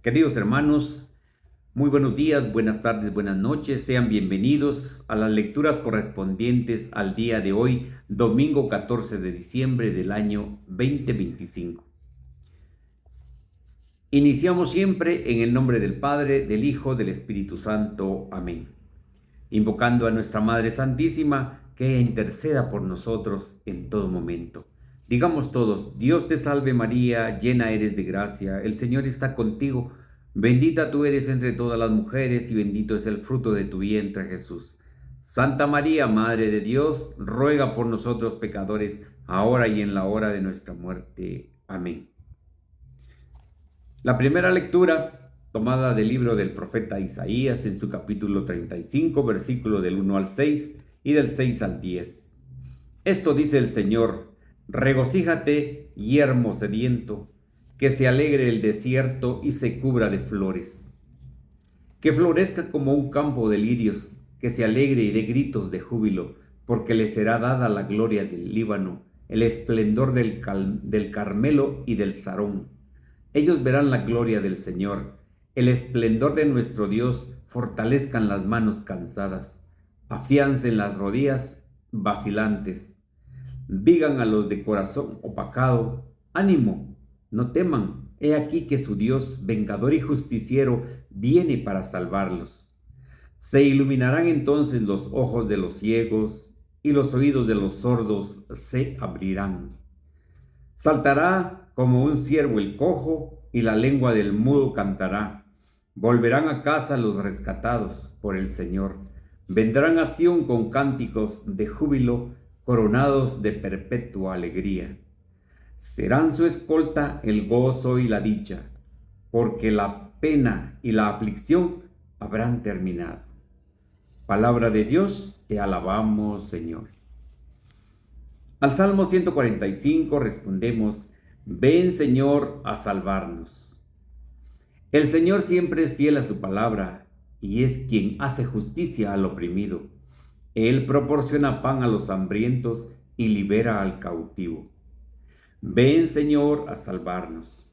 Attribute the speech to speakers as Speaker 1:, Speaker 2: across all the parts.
Speaker 1: Queridos hermanos, muy buenos días, buenas tardes, buenas noches. Sean bienvenidos a las lecturas correspondientes al día de hoy, domingo 14 de diciembre del año 2025. Iniciamos siempre en el nombre del Padre, del Hijo, del Espíritu Santo. Amén. Invocando a nuestra Madre Santísima, que interceda por nosotros en todo momento. Digamos todos: Dios te salve María, llena eres de gracia, el Señor está contigo, bendita tú eres entre todas las mujeres y bendito es el fruto de tu vientre Jesús. Santa María, Madre de Dios, ruega por nosotros pecadores, ahora y en la hora de nuestra muerte. Amén. La primera lectura, tomada del libro del profeta Isaías en su capítulo 35, versículo del 1 al 6 y del 6 al 10. Esto dice el Señor: regocíjate, yermo sediento, que se alegre el desierto y se cubra de flores. Que florezca como un campo de lirios, que se alegre y dé gritos de júbilo, porque le será dada la gloria del Líbano, el esplendor del Carmelo y del Sarón. Ellos verán la gloria del Señor, el esplendor de nuestro Dios. Fortalezcan las manos cansadas, afiancen las rodillas vacilantes. Digan a los de corazón opacado: ánimo, no teman, he aquí que su Dios, vengador y justiciero, viene para salvarlos. Se iluminarán entonces los ojos de los ciegos y los oídos de los sordos se abrirán. Saltará como un ciervo el cojo y la lengua del mudo cantará. Volverán a casa los rescatados por el Señor. Vendrán a Sión con cánticos de júbilo, coronados de perpetua alegría. Serán su escolta el gozo y la dicha, porque la pena y la aflicción habrán terminado. Palabra de Dios, te alabamos, Señor. Al Salmo 145 respondemos: ven, Señor, a salvarnos. El Señor siempre es fiel a su palabra y es quien hace justicia al oprimido. Él proporciona pan a los hambrientos y libera al cautivo. Ven, Señor, a salvarnos.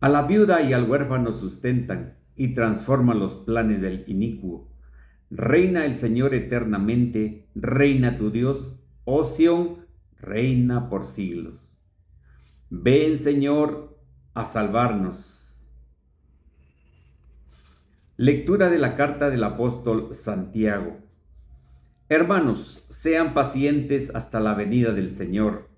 Speaker 1: A la viuda y al huérfano sustentan y transforman los planes del inicuo. Reina el Señor eternamente, reina tu Dios, oh Sión, reina por siglos. Ven, Señor, a salvarnos. Lectura de la carta del apóstol Santiago. Hermanos, sean pacientes hasta la venida del Señor.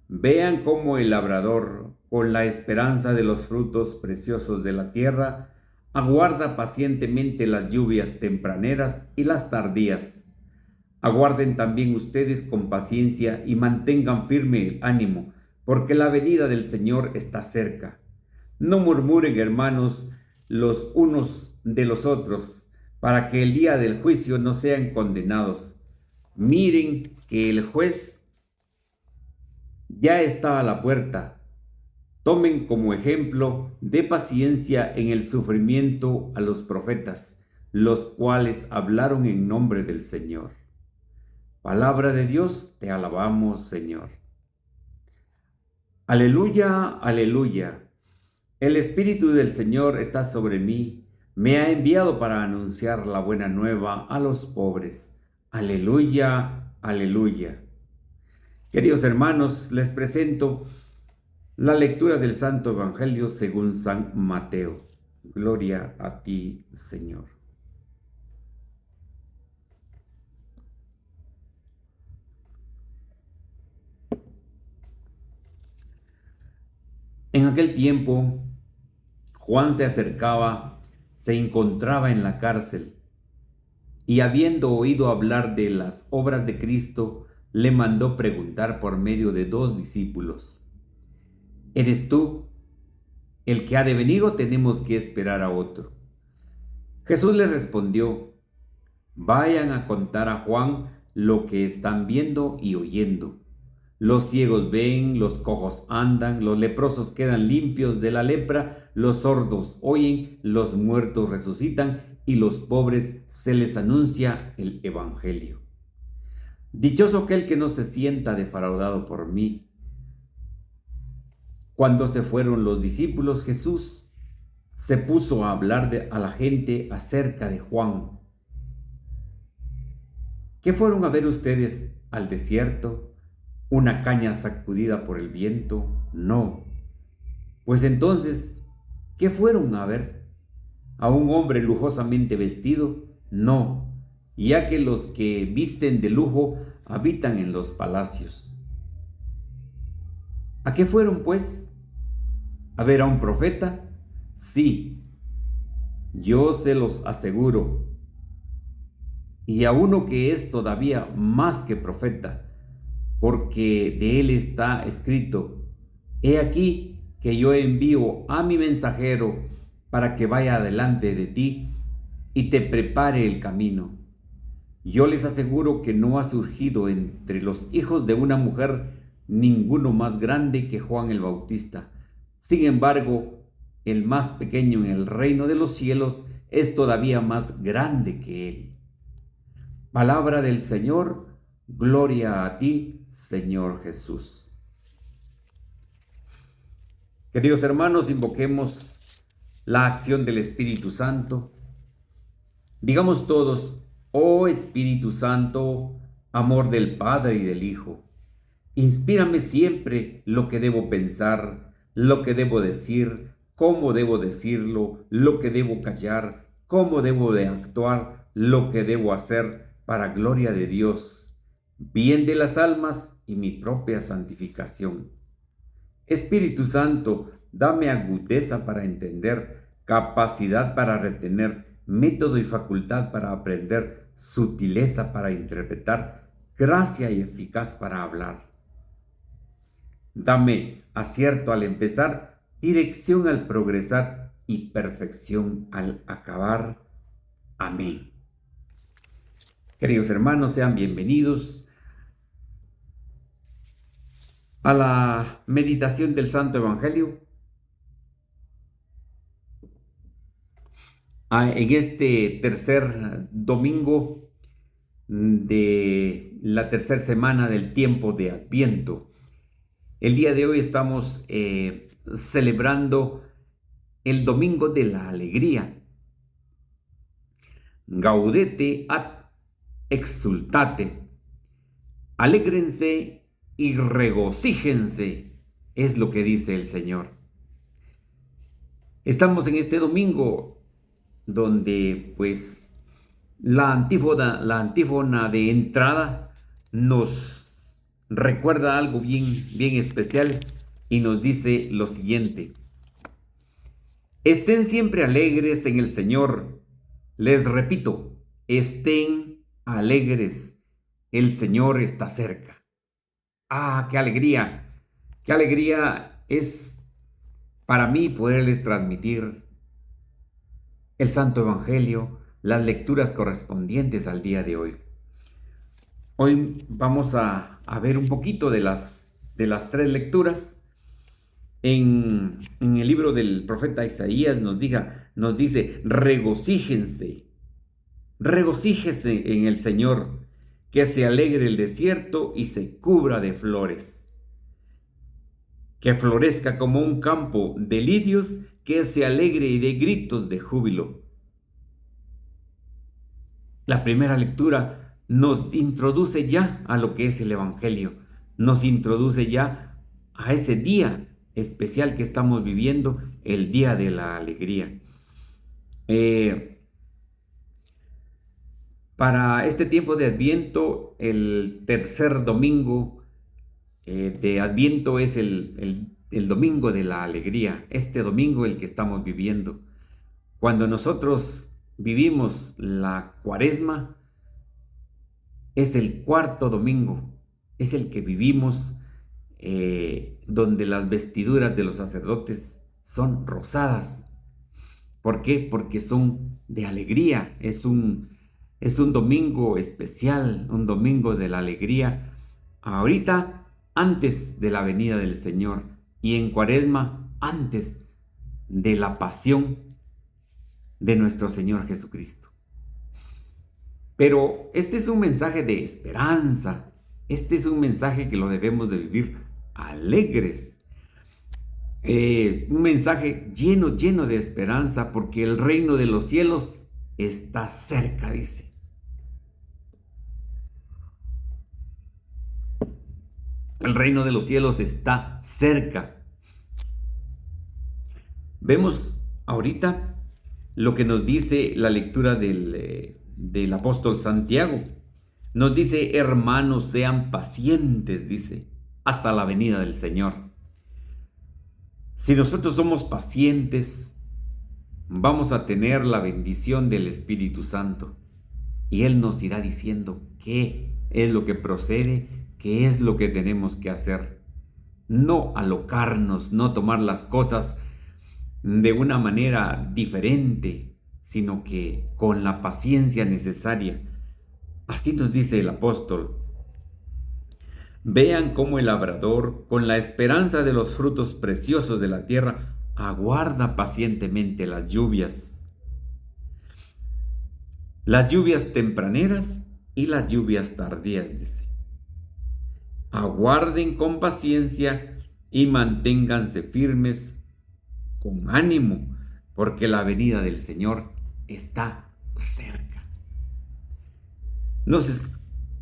Speaker 1: Vean cómo el labrador, con la esperanza de los frutos preciosos de la tierra, aguarda pacientemente las lluvias tempraneras y las tardías. Aguarden también ustedes con paciencia y mantengan firme el ánimo, porque la venida del Señor está cerca. No murmuren, hermanos, los unos de los otros, para que el día del juicio no sean condenados. Miren que el juez ya está a la puerta. Tomen como ejemplo de paciencia en el sufrimiento a los profetas, los cuales hablaron en nombre del Señor. Palabra de Dios, te alabamos, Señor. Aleluya, aleluya. El Espíritu del Señor está sobre mí. Me ha enviado para anunciar la buena nueva a los pobres. Aleluya, aleluya. Queridos hermanos, les presento la lectura del Santo Evangelio según San Mateo. Gloria a ti, Señor. En aquel tiempo, Juan se acercaba, se encontraba en la cárcel, y habiendo oído hablar de las obras de Cristo, le mandó preguntar por medio de 2 discípulos: ¿eres tú el que ha de venir o tenemos que esperar a otro? Jesús le respondió: vayan a contar a Juan lo que están viendo y oyendo. Los ciegos ven, los cojos andan, los leprosos quedan limpios de la lepra, los sordos oyen, los muertos resucitan y los pobres se les anuncia el Evangelio. Dichoso aquel que no se sienta defraudado por mí. Cuando se fueron los discípulos, Jesús se puso a hablar a la gente acerca de Juan. ¿Qué fueron a ver ustedes al desierto? ¿Una caña sacudida por el viento? No. Pues entonces, ¿qué fueron a ver? ¿A un hombre lujosamente vestido? No, ya que los que visten de lujo habitan en los palacios. ¿A qué fueron, pues? ¿A ver a un profeta? Sí, yo se los aseguro. Y a uno que es todavía más que profeta, porque de él está escrito: He aquí que yo envío a mi mensajero para que vaya delante de ti y te prepare el camino. Yo les aseguro que no ha surgido entre los hijos de una mujer ninguno más grande que Juan el Bautista. Sin embargo, el más pequeño en el reino de los cielos es todavía más grande que él. Palabra del Señor, gloria a ti, Señor Jesús. Queridos hermanos, invoquemos la acción del Espíritu Santo. Digamos todos: oh Espíritu Santo, amor del Padre y del Hijo, inspírame siempre lo que debo pensar, lo que debo decir, cómo debo decirlo, lo que debo callar, cómo debo de actuar, lo que debo hacer, para gloria de Dios, bien de las almas y mi propia santificación. Espíritu Santo, dame agudeza para entender, capacidad para retener, método y facultad para aprender, sutileza para interpretar, gracia y eficaz para hablar. Dame acierto al empezar, dirección al progresar y perfección al acabar. Amén. Queridos hermanos, sean bienvenidos a la meditación del Santo Evangelio. En este tercer domingo de la tercera semana del tiempo de Adviento. El día de hoy estamos celebrando el Domingo de la Alegría. Gaudete ad exultate. Alégrense y regocíjense, es lo que dice el Señor. Estamos en este domingo donde pues la antífona de entrada nos recuerda algo bien especial y nos dice lo siguiente: estén siempre alegres en el Señor. Les repito, estén alegres, el Señor está cerca. ¡Ah, qué alegría! ¡Qué alegría es para mí poderles transmitir el Santo Evangelio, las lecturas correspondientes al día de hoy! Hoy vamos a ver un poquito de las tres lecturas. En el libro del profeta Isaías nos dice: regocíjense en el Señor, que se alegre el desierto y se cubra de flores, que florezca como un campo de lirios, que se alegre y de gritos de júbilo. La primera lectura nos introduce ya a lo que es el Evangelio, nos introduce ya a ese día especial que estamos viviendo, el día de la alegría. Para este tiempo de Adviento, el tercer domingo de Adviento es el domingo de la alegría, este domingo el que estamos viviendo. Cuando nosotros vivimos la Cuaresma, es el cuarto domingo, es el que vivimos donde las vestiduras de los sacerdotes son rosadas. ¿Por qué? Porque son de alegría, es un domingo especial, un domingo de la alegría, ahorita antes de la venida del Señor, y en Cuaresma antes de la pasión de nuestro Señor Jesucristo. Pero este es un mensaje de esperanza, este es un mensaje que lo debemos de vivir alegres. un mensaje lleno, lleno de esperanza, porque el reino de los cielos está cerca, dice. El reino de los cielos está cerca. Vemos ahorita lo que nos dice la lectura del apóstol Santiago. Nos dice: hermanos, sean pacientes, dice, hasta la venida del Señor. Si nosotros somos pacientes, vamos a tener la bendición del Espíritu Santo. Y Él nos irá diciendo qué es lo que procede, qué es lo que tenemos que hacer. No alocarnos, no tomar las cosas de una manera diferente, sino que con la paciencia necesaria. Así nos dice el apóstol: vean cómo el labrador, con la esperanza de los frutos preciosos de la tierra, aguarda pacientemente las lluvias tempraneras y las lluvias tardías, dice. Aguarden con paciencia y manténganse firmes con ánimo, porque la venida del Señor está cerca.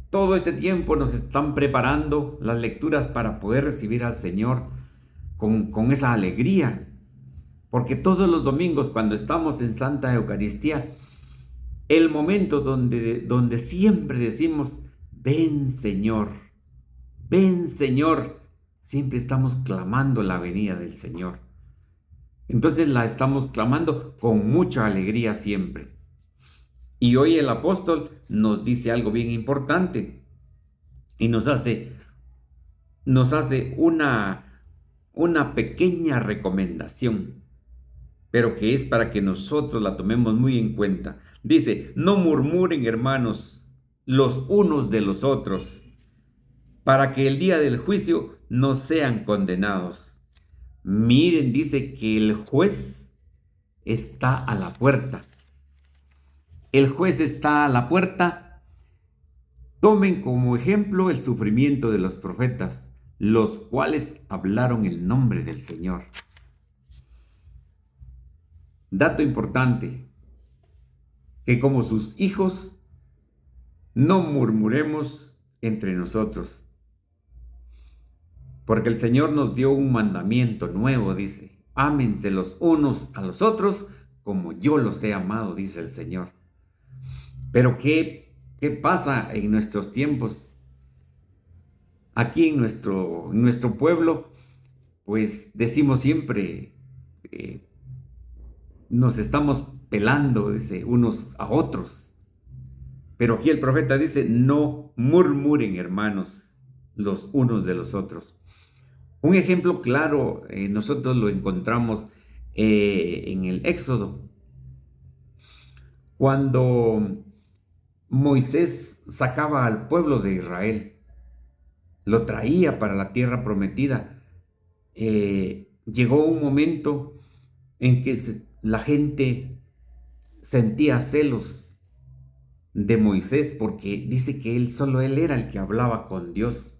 Speaker 1: Todo este tiempo nos están preparando las lecturas para poder recibir al Señor con esa alegría, porque todos los domingos, cuando estamos en Santa Eucaristía, el momento donde siempre decimos: ven Señor, ven Señor, siempre estamos clamando la venida del Señor. Entonces la estamos clamando con mucha alegría siempre. Y hoy el apóstol nos dice algo bien importante y nos hace una pequeña recomendación, pero que es para que nosotros la tomemos muy en cuenta. Dice: no murmuren, hermanos, los unos de los otros, para que el día del juicio no sean condenados. Miren, dice que el juez está a la puerta. El juez está a la puerta. Tomen como ejemplo el sufrimiento de los profetas, los cuales hablaron el nombre del Señor. Dato importante: que como sus hijos no murmuremos entre nosotros, porque el Señor nos dio un mandamiento nuevo, dice: ámense los unos a los otros como yo los he amado, dice el Señor. Pero ¿qué pasa en nuestros tiempos? Aquí en nuestro pueblo, pues decimos siempre, nos estamos pelando, dice, unos a otros. Pero aquí el profeta dice: no murmuren, hermanos, los unos de los otros. Un ejemplo claro, nosotros lo encontramos en el Éxodo, cuando Moisés sacaba al pueblo de Israel, lo traía para la tierra prometida. Llegó un momento en que la gente sentía celos de Moisés, porque dice que solo él era el que hablaba con Dios,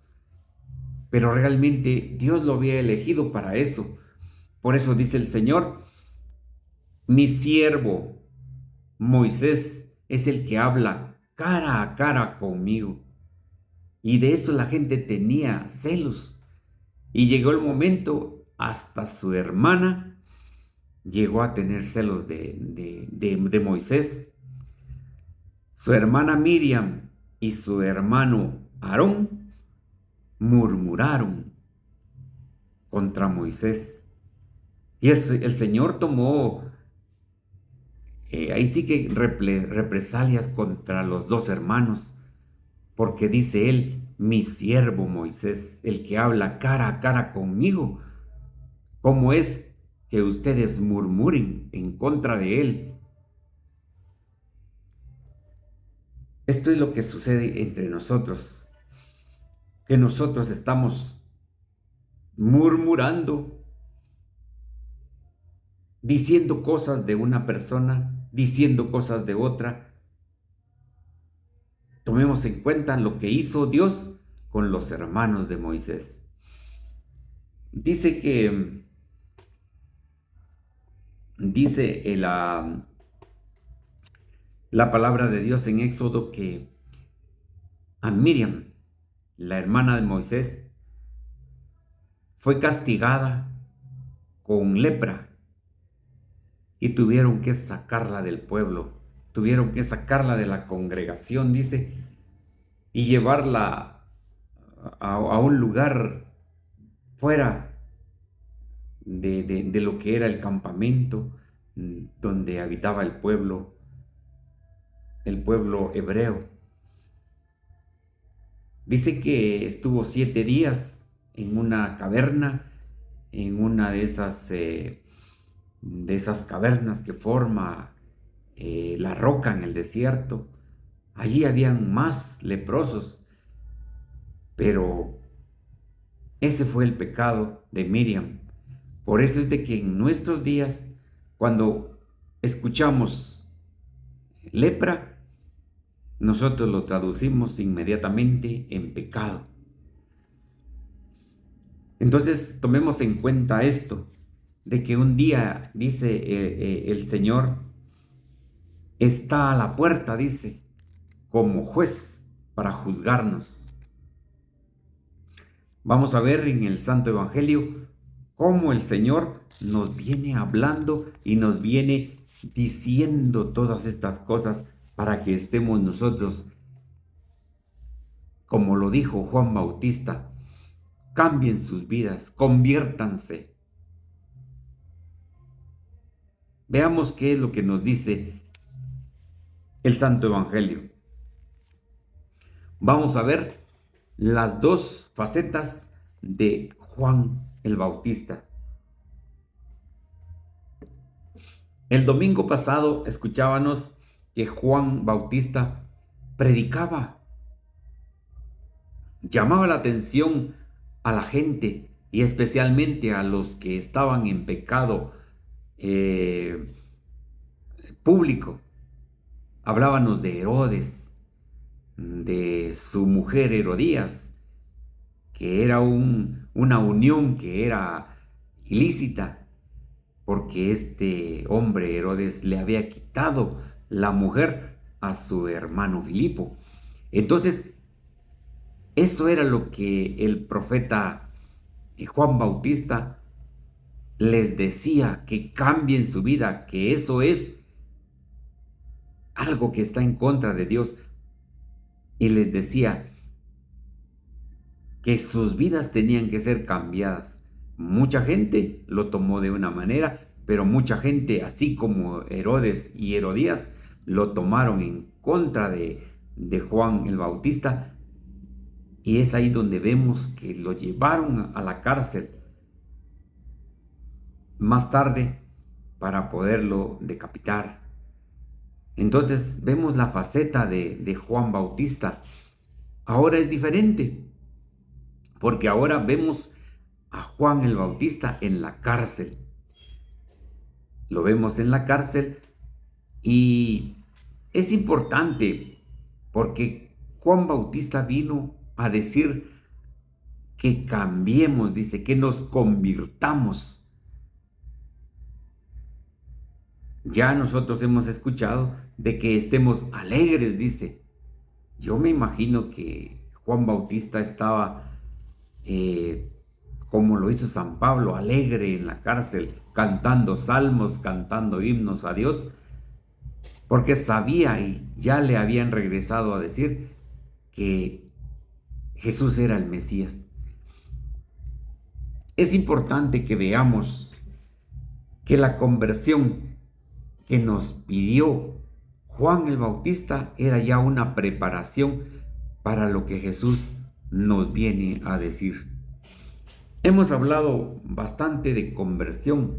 Speaker 1: pero realmente Dios lo había elegido para eso. Por eso dice el Señor: mi siervo Moisés es el que habla cara a cara conmigo. Y de eso la gente tenía celos. Y llegó el momento, hasta su hermana llegó a tener celos de Moisés. Su hermana Miriam y su hermano Aarón murmuraron contra Moisés. Y el Señor tomó ahí sí que represalias contra los dos hermanos, porque dice él: mi siervo Moisés, el que habla cara a cara conmigo. ¿Cómo es que ustedes murmuren en contra de él? Esto es lo que sucede entre nosotros, que nosotros estamos murmurando, diciendo cosas de una persona, diciendo cosas de otra. Tomemos en cuenta lo que hizo Dios con los hermanos de Moisés. Dice que dice la palabra de Dios en Éxodo que a Miriam, la hermana de Moisés, fue castigada con lepra y tuvieron que sacarla del pueblo, tuvieron que sacarla de la congregación, dice, y llevarla a un lugar fuera de lo que era el campamento donde habitaba el pueblo hebreo. Dice que estuvo 7 días en una caverna, en una de esas cavernas que forma la roca en el desierto. Allí habían más leprosos, pero ese fue el pecado de Miriam. Por eso es de que en nuestros días, cuando escuchamos lepra, nosotros lo traducimos inmediatamente en pecado. Entonces tomemos en cuenta esto, de que un día, dice el Señor, está a la puerta, dice, como juez para juzgarnos. Vamos a ver en el Santo Evangelio cómo el Señor nos viene hablando y nos viene diciendo todas estas cosas para que estemos nosotros, como lo dijo Juan Bautista, cambien sus vidas, conviértanse. Veamos qué es lo que nos dice el Santo Evangelio. Vamos a ver las dos facetas de Juan el Bautista. El domingo pasado escuchábamos que Juan Bautista predicaba, llamaba la atención a la gente y especialmente a los que estaban en pecado público. Hablábamos de Herodes, de su mujer Herodías, que era una unión que era ilícita, porque este hombre Herodes le había quitado la mujer a su hermano Filipo. Entonces, eso era lo que el profeta Juan Bautista les decía, que cambien su vida, que eso es algo que está en contra de Dios. Y les decía que sus vidas tenían que ser cambiadas. Mucha gente lo tomó de una manera, pero mucha gente, así como Herodes y Herodías, lo tomaron en contra de Juan el Bautista. Y es ahí donde vemos que lo llevaron a la cárcel más tarde para poderlo decapitar. Entonces vemos la faceta de Juan Bautista. Ahora es diferente, porque ahora vemos a Juan el Bautista en la cárcel. Lo vemos en la cárcel y es importante porque Juan Bautista vino a decir que cambiemos, dice, que nos convirtamos. Ya nosotros hemos escuchado de que estemos alegres, dice. Yo me imagino que Juan Bautista estaba, como lo hizo San Pablo, alegre en la cárcel, cantando salmos, cantando himnos a Dios, porque sabía y ya le habían regresado a decir que Jesús era el Mesías. Es importante que veamos que la conversión que nos pidió Juan el Bautista era ya una preparación para lo que Jesús nos viene a decir. Hemos hablado bastante de conversión,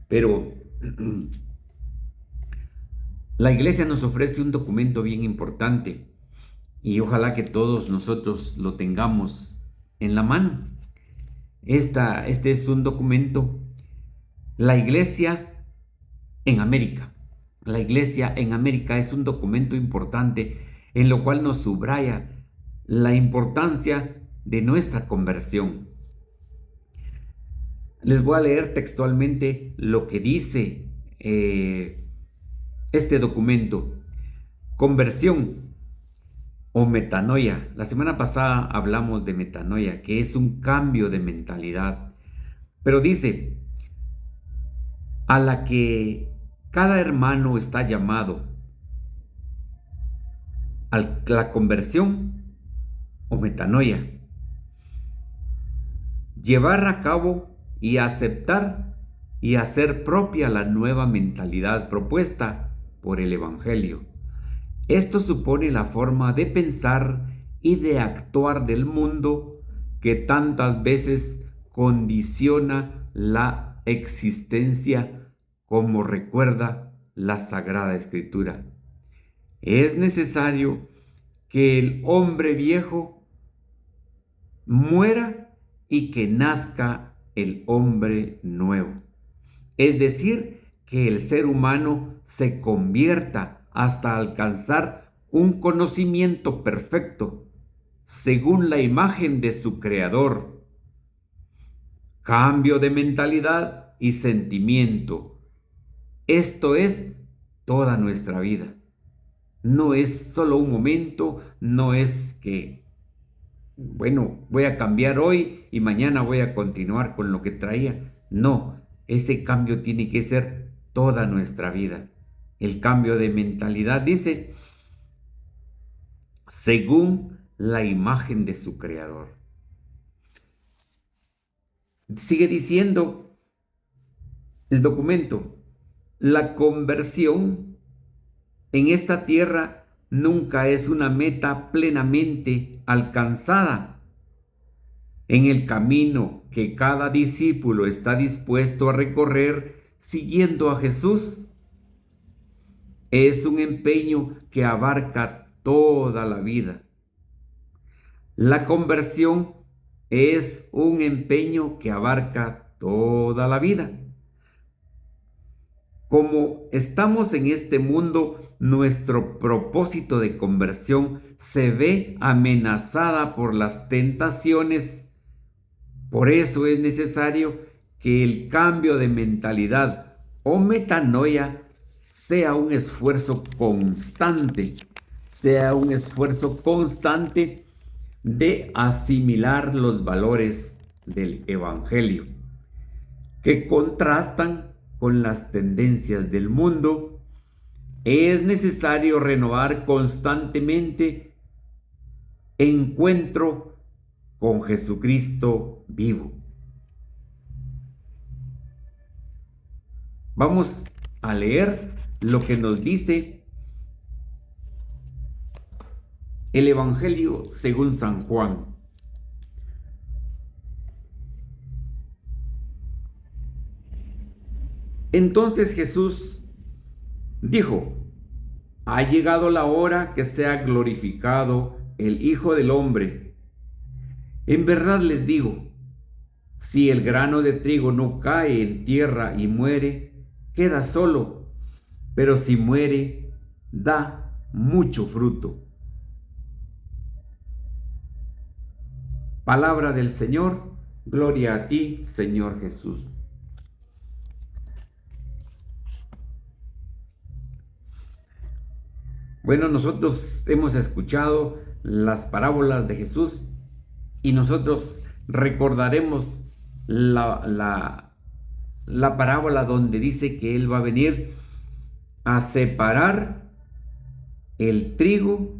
Speaker 1: pero la iglesia nos ofrece un documento bien importante y ojalá que todos nosotros lo tengamos en la mano. Este es un documento, la iglesia en América. La iglesia en América es un documento importante en lo cual nos subraya la importancia de nuestra conversión. Les voy a leer textualmente lo que dice este documento. Conversión o metanoia. La semana pasada hablamos de metanoia, que es un cambio de mentalidad. Pero dice, a la que cada hermano está llamado a la conversión o metanoia. Llevar a cabo y aceptar y hacer propia la nueva mentalidad propuesta por el Evangelio. Esto supone la forma de pensar y de actuar del mundo que tantas veces condiciona la existencia, como recuerda la Sagrada Escritura. Es necesario que el hombre viejo muera y que nazca el hombre nuevo. Es decir, que el ser humano se convierta hasta alcanzar un conocimiento perfecto, según la imagen de su Creador. Cambio de mentalidad y sentimiento. Esto es toda nuestra vida. No es solo un momento, no es que, bueno, voy a cambiar hoy y mañana voy a continuar con lo que traía. No, ese cambio tiene que ser toda nuestra vida. El cambio de mentalidad dice, según la imagen de su Creador. Sigue diciendo el documento, la conversión en esta tierra nunca es una meta plenamente alcanzada. En el camino que cada discípulo está dispuesto a recorrer siguiendo a Jesús, es un empeño que abarca toda la vida. La conversión es un empeño que abarca toda la vida. Como estamos en este mundo, nuestro propósito de conversión se ve amenazada por las tentaciones. Por eso es necesario que el cambio de mentalidad o metanoia sea un esfuerzo constante, de asimilar los valores del Evangelio, que contrastan con las tendencias del mundo. Es necesario renovar constantemente encuentro con Jesucristo vivo. Vamos a leer lo que nos dice el Evangelio según San Juan. Entonces Jesús dijo, ha llegado la hora que sea glorificado el Hijo del Hombre. En verdad les digo, si el grano de trigo no cae en tierra y muere, queda solo, pero si muere, da mucho fruto. Palabra del Señor, gloria a ti, Señor Jesús. Bueno, nosotros hemos escuchado las parábolas de Jesús y nosotros recordaremos la parábola donde dice que Él va a venir a separar el trigo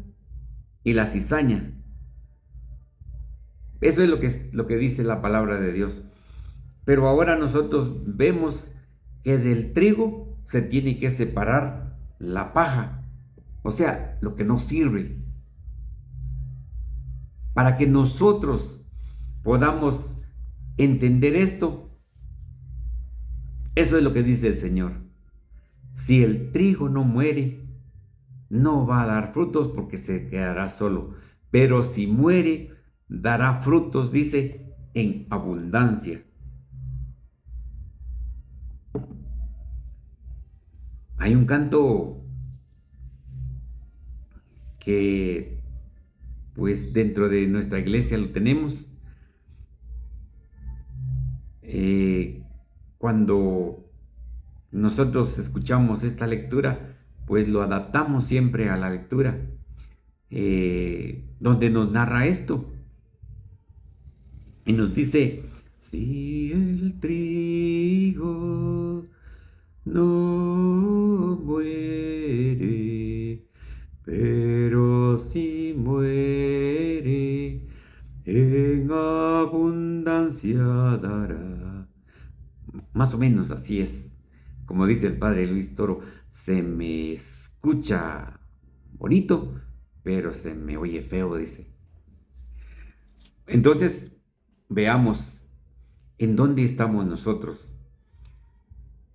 Speaker 1: y la cizaña. Eso es lo que dice la palabra de Dios. Pero ahora nosotros vemos que del trigo se tiene que separar la paja, o sea, lo que no sirve. Para que nosotros podamos entender esto, eso es lo que dice el Señor. Si el trigo no muere, no va a dar frutos porque se quedará solo. Pero si muere, dará frutos, dice, en abundancia. Hay un canto que, pues, dentro de nuestra iglesia lo tenemos, cuando nosotros escuchamos esta lectura, pues lo adaptamos siempre a la lectura donde nos narra esto. Y nos dice, si el trigo no muere, pero si muere, en abundancia dará. Más o menos así es. Como dice el padre Luis Toro, se me escucha bonito, pero se me oye feo, dice. Entonces, veamos en dónde estamos nosotros.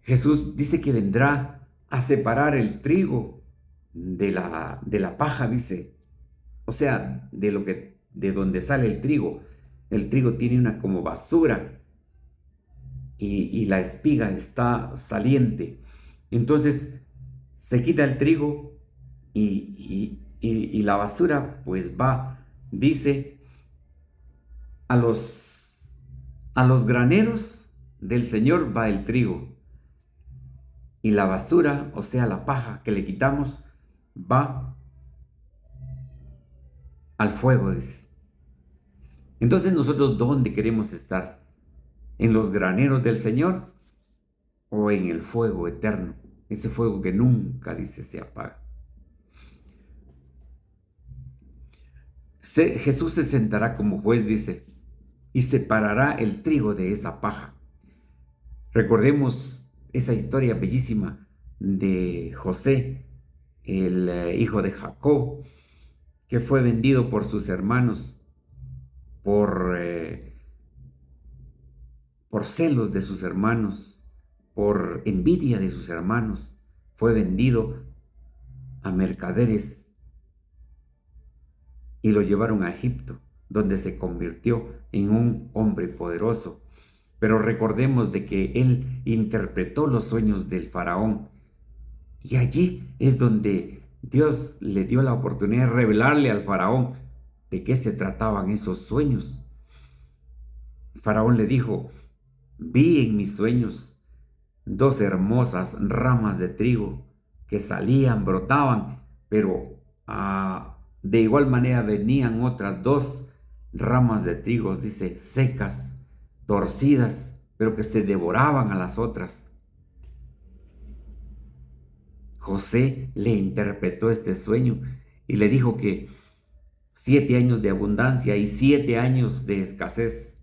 Speaker 1: Jesús dice que vendrá a separar el trigo de la paja, dice. O sea, de donde sale el trigo. El trigo tiene una como basura y la espiga está saliente. Entonces, se quita el trigo y la basura pues va, dice, a los graneros del Señor va el trigo. Y la basura, o sea, la paja que le quitamos, va al fuego, dice. Entonces, nosotros, ¿dónde queremos estar? ¿En los graneros del Señor o en el fuego eterno? Ese fuego que nunca, dice, se apaga. Jesús se sentará como juez, dice, y separará el trigo de esa paja. Recordemos esa historia bellísima de José, el hijo de Jacob, que fue vendido por sus hermanos por celos de sus hermanos, por envidia de sus hermanos. Fue vendido a mercaderes y lo llevaron a Egipto, donde se convirtió en un hombre poderoso. Pero recordemos de que él interpretó los sueños del faraón, y allí es donde Dios le dio la oportunidad de revelarle al faraón de qué se trataban esos sueños. El faraón le dijo, vi en mis sueños 2 hermosas ramas de trigo que salían, brotaban, pero de igual manera venían otras 2 ramas de trigo, dice, secas, torcidas, pero que se devoraban a las otras. José le interpretó este sueño y le dijo que 7 años de abundancia y 7 años de escasez.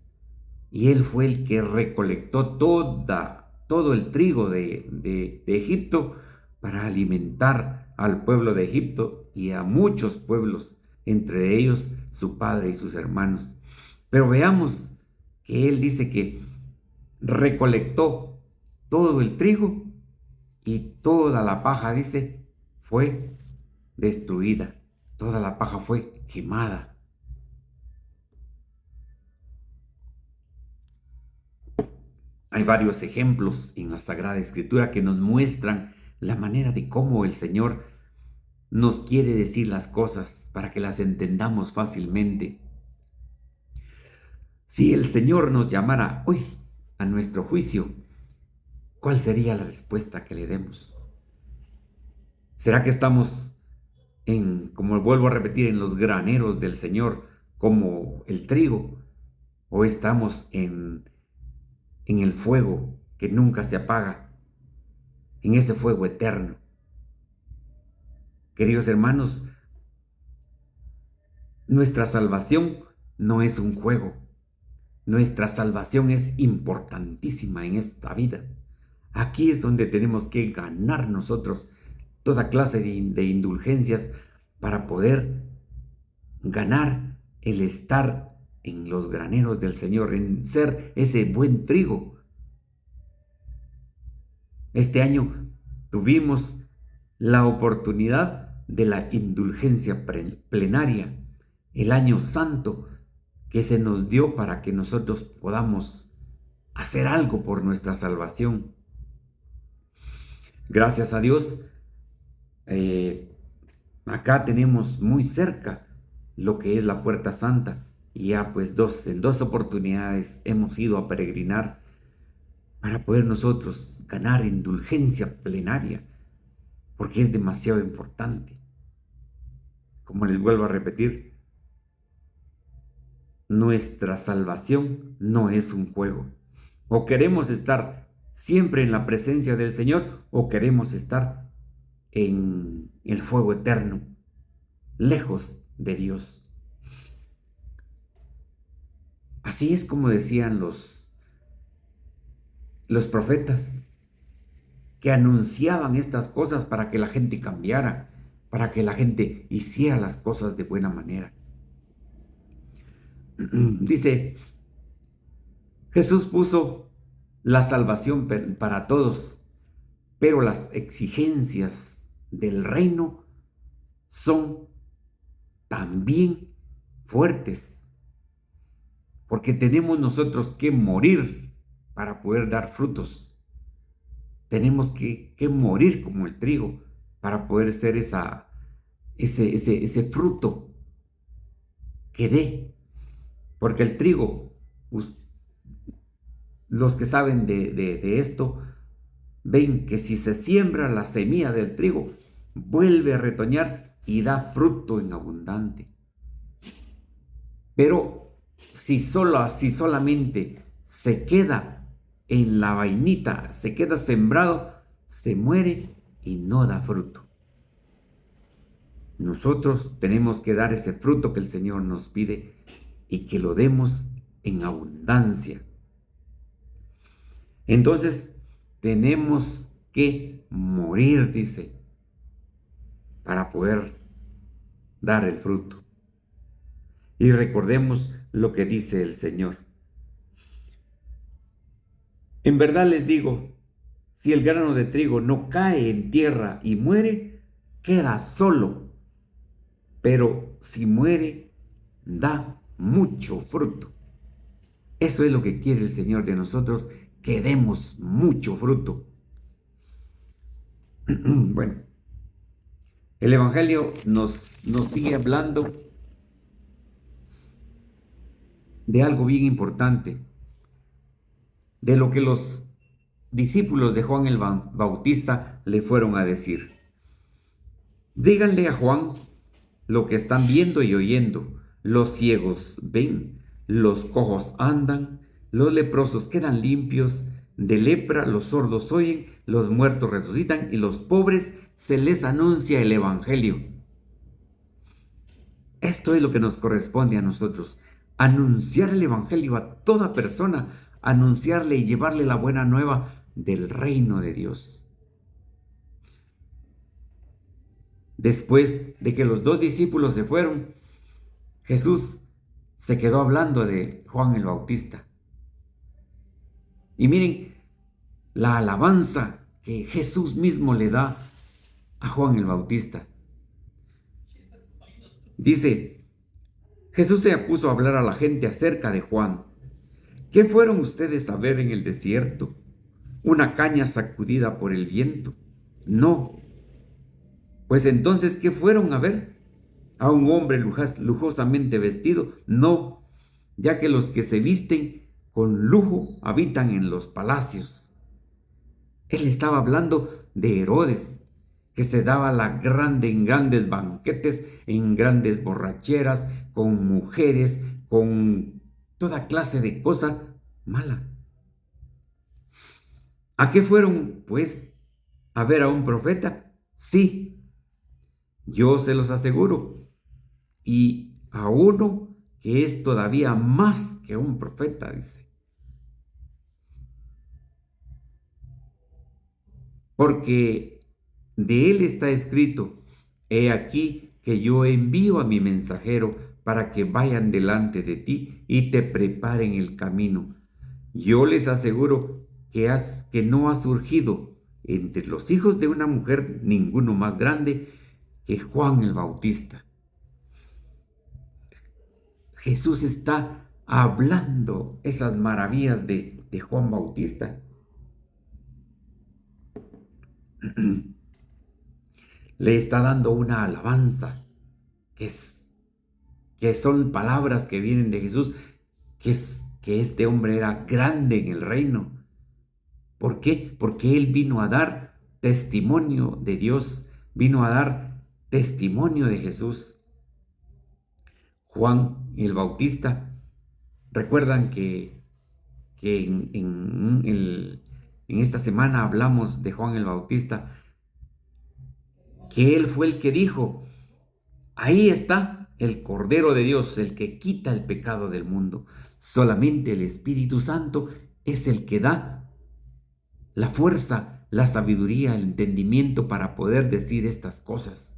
Speaker 1: Y él fue el que recolectó todo el trigo de Egipto para alimentar al pueblo de Egipto y a muchos pueblos, entre ellos su padre y sus hermanos. Pero veamos que él dice que recolectó todo el trigo y toda la paja, dice, fue destruida. Toda la paja fue quemada. Hay varios ejemplos en la Sagrada Escritura que nos muestran la manera de cómo el Señor nos quiere decir las cosas para que las entendamos fácilmente. Si el Señor nos llamara hoy a nuestro juicio, ¿cuál sería la respuesta que le demos? ¿Será que estamos como vuelvo a repetir, en los graneros del Señor como el trigo? ¿O estamos en el fuego que nunca se apaga, en ese fuego eterno? Queridos hermanos, nuestra salvación no es un juego. Nuestra salvación es importantísima en esta vida. Aquí es donde tenemos que ganar nosotros toda clase de indulgencias para poder ganar el estar en los graneros del Señor, en ser ese buen trigo. Este año tuvimos la oportunidad de la indulgencia plenaria, el año santo que se nos dio para que nosotros podamos hacer algo por nuestra salvación. Gracias a Dios, acá tenemos muy cerca lo que es la Puerta Santa, y ya pues en dos oportunidades hemos ido a peregrinar para poder nosotros ganar indulgencia plenaria, porque es demasiado importante. Como les vuelvo a repetir, nuestra salvación no es un juego. O queremos estar siempre en la presencia del Señor, o queremos estar en el fuego eterno, lejos de Dios. Así es como decían los profetas, que anunciaban estas cosas para que la gente cambiara, para que la gente hiciera las cosas de buena manera. Dice, Jesús puso la salvación para todos, pero las exigencias del reino son también fuertes, porque tenemos nosotros que morir para poder dar frutos. Tenemos que morir como el trigo para poder ser ese fruto que dé. Porque el trigo, los que saben de esto, ven que si se siembra la semilla del trigo, vuelve a retoñar y da fruto en abundante. Pero si solamente se queda en la vainita, se queda sembrado, se muere y no da fruto. Nosotros tenemos que dar ese fruto que el Señor nos pide y que lo demos en abundancia. Entonces, tenemos que morir, dice, para poder dar el fruto. Y recordemos lo que dice el Señor. En verdad les digo, si el grano de trigo no cae en tierra y muere, queda solo. Pero si muere, da mucho fruto. Eso es lo que quiere el Señor de nosotros, que demos mucho fruto. Bueno, el Evangelio nos sigue hablando de algo bien importante, de lo que los discípulos de Juan el Bautista le fueron a decir. Díganle a Juan lo que están viendo y oyendo. Los ciegos ven, los cojos andan, los leprosos quedan limpios, de lepra los sordos oyen, los muertos resucitan y los pobres se les anuncia el Evangelio. Esto es lo que nos corresponde a nosotros, anunciar el Evangelio a toda persona, anunciarle y llevarle la buena nueva del reino de Dios. Después de que los dos discípulos se fueron, Jesús se quedó hablando de Juan el Bautista. Y miren la alabanza que Jesús mismo le da a Juan el Bautista. Dice, Jesús se puso a hablar a la gente acerca de Juan. ¿Qué fueron ustedes a ver en el desierto? ¿Una caña sacudida por el viento? No. Pues entonces, ¿qué fueron a ver? ¿A un hombre lujosamente vestido? No, ya que los que se visten con lujo habitan en los palacios. Él estaba hablando de Herodes, que se daba en grandes banquetes, en grandes borracheras, con mujeres, con toda clase de cosa mala. ¿A qué fueron, pues? ¿A ver a un profeta? Sí, yo se los aseguro. Y a uno que es todavía más que un profeta, dice. Porque de él está escrito, he aquí que yo envío a mi mensajero para que vayan delante de ti y te preparen el camino. Yo les aseguro que no ha surgido entre los hijos de una mujer ninguno más grande que Juan el Bautista. Jesús está hablando esas maravillas de Juan Bautista. Le está dando una alabanza, que son palabras que vienen de Jesús, que este hombre era grande en el reino, ¿Por qué? Porque Él vino a dar testimonio de Dios, vino a dar testimonio de Jesús. Juan el Bautista, recuerdan que en esta semana hablamos de Juan el Bautista, que él fue el que dijo: ahí está el Cordero de Dios, el que quita el pecado del mundo. Solamente el Espíritu Santo es el que da la fuerza, la sabiduría, el entendimiento para poder decir estas cosas.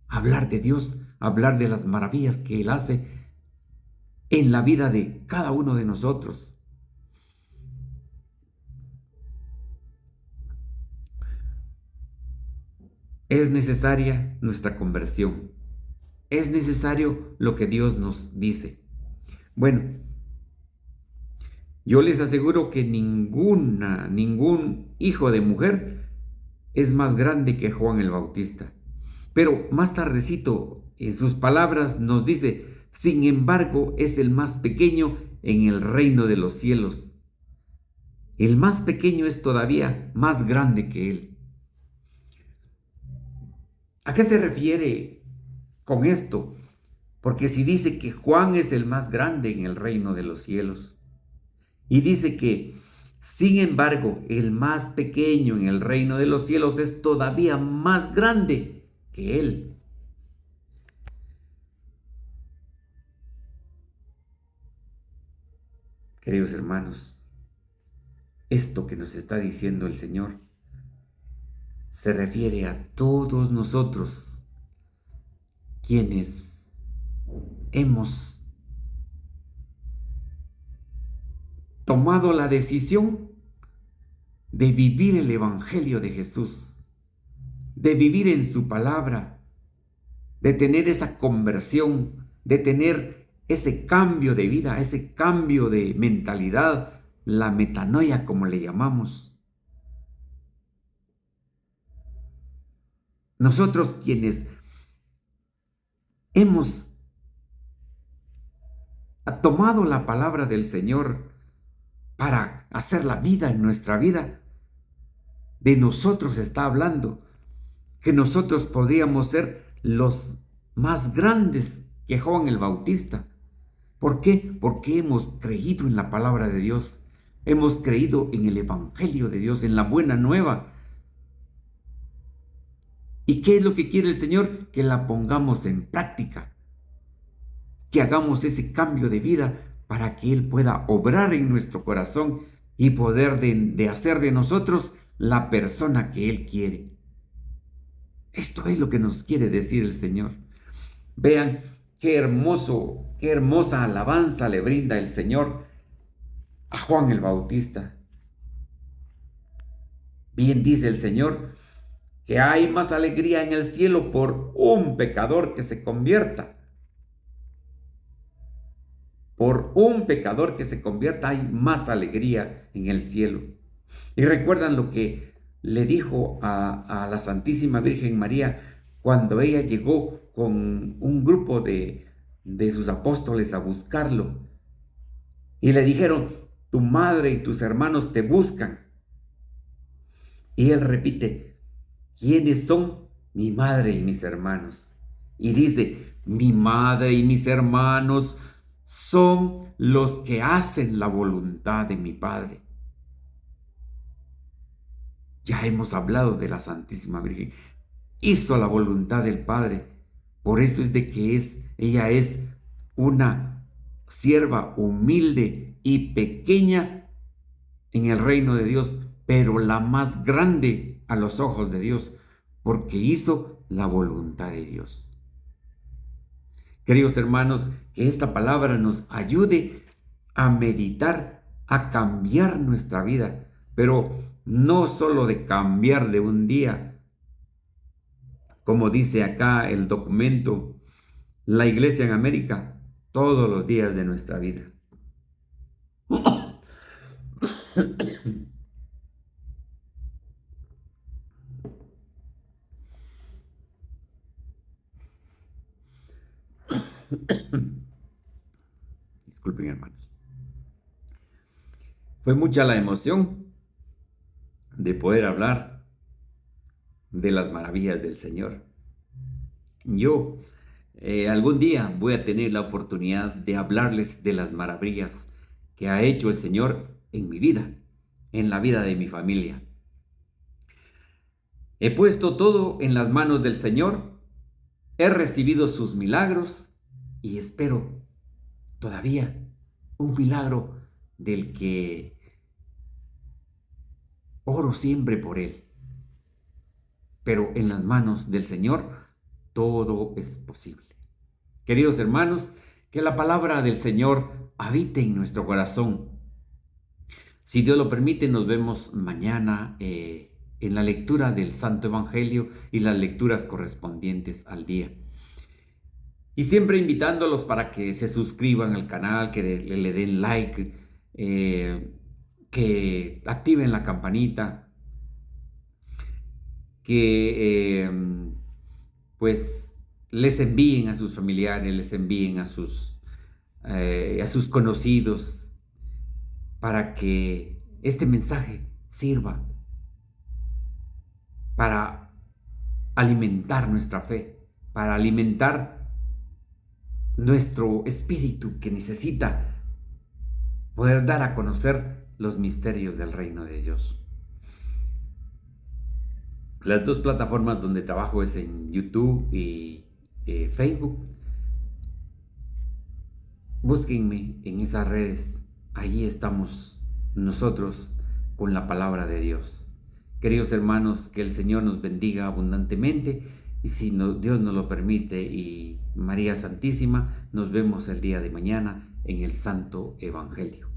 Speaker 1: Hablar de Dios, hablar de las maravillas que Él hace en la vida de cada uno de nosotros. Es necesaria nuestra conversión. Es necesario lo que Dios nos dice. Bueno, yo les aseguro que ningún hijo de mujer es más grande que Juan el Bautista. Pero más tardecito, en sus palabras nos dice: sin embargo, es el más pequeño en el reino de los cielos. El más pequeño es todavía más grande que él. ¿A qué se refiere con esto? Porque si dice que Juan es el más grande en el reino de los cielos, y dice que, sin embargo, el más pequeño en el reino de los cielos es todavía más grande que él. Queridos hermanos, esto que nos está diciendo el Señor se refiere a todos nosotros quienes hemos tomado la decisión de vivir el Evangelio de Jesús, de vivir en su palabra, de tener esa conversión, de tener ese cambio de vida, ese cambio de mentalidad, la metanoia como le llamamos. Nosotros quienes hemos tomado la palabra del Señor para hacer la vida en nuestra vida, de nosotros está hablando, que nosotros podríamos ser los más grandes que Juan el Bautista. ¿Por qué? Porque hemos creído en la palabra de Dios, hemos creído en el Evangelio de Dios, en la buena nueva. ¿Y qué es lo que quiere el Señor? Que la pongamos en práctica, que hagamos ese cambio de vida para que Él pueda obrar en nuestro corazón y poder de hacer de nosotros la persona que Él quiere. Esto es lo que nos quiere decir el Señor. Vean qué hermosa alabanza le brinda el Señor a Juan el Bautista. Bien dice el Señor que hay más alegría en el cielo por un pecador que se convierta. Por un pecador que se convierta hay más alegría en el cielo. Y recuerdan lo que le dijo a la Santísima Virgen María cuando ella llegó con un grupo de sus apóstoles a buscarlo. Y le dijeron: tu madre y tus hermanos te buscan. Y él repite: ¿quiénes son mi madre y mis hermanos? Y dice: mi madre y mis hermanos son los que hacen la voluntad de mi Padre. Ya hemos hablado de la Santísima Virgen. Hizo la voluntad del Padre. Por eso es de que ella es una sierva humilde y pequeña en el reino de Dios, pero la más grande a los ojos de Dios, porque hizo la voluntad de Dios. Queridos hermanos, que esta palabra nos ayude a meditar, a cambiar nuestra vida, pero no solo de cambiar de un día, como dice acá el documento, la Iglesia en América, todos los días de nuestra vida. Disculpen, hermanos. Fue mucha la emoción de poder hablar de las maravillas del Señor. Yo algún día voy a tener la oportunidad de hablarles de las maravillas que ha hecho el Señor en mi vida, en la vida de mi familia. He puesto todo en las manos del Señor, he recibido sus milagros y espero todavía un milagro del que oro siempre por él. Pero en las manos del Señor todo es posible. Queridos hermanos, que la palabra del Señor habite en nuestro corazón. Si Dios lo permite, nos vemos mañana en la lectura del Santo Evangelio y las lecturas correspondientes al día. Y siempre invitándolos para que se suscriban al canal, que le den like, que activen la campanita, que pues les envíen a sus familiares, les envíen a sus conocidos, para que este mensaje sirva para alimentar nuestra fe, para alimentar nuestro espíritu que necesita poder dar a conocer los misterios del reino de Dios. Las dos plataformas donde trabajo es en YouTube y Facebook. Búsquenme en esas redes. Allí estamos nosotros con la palabra de Dios. Queridos hermanos, que el Señor nos bendiga abundantemente y si Dios nos lo permite y María Santísima, nos vemos el día de mañana en el Santo Evangelio.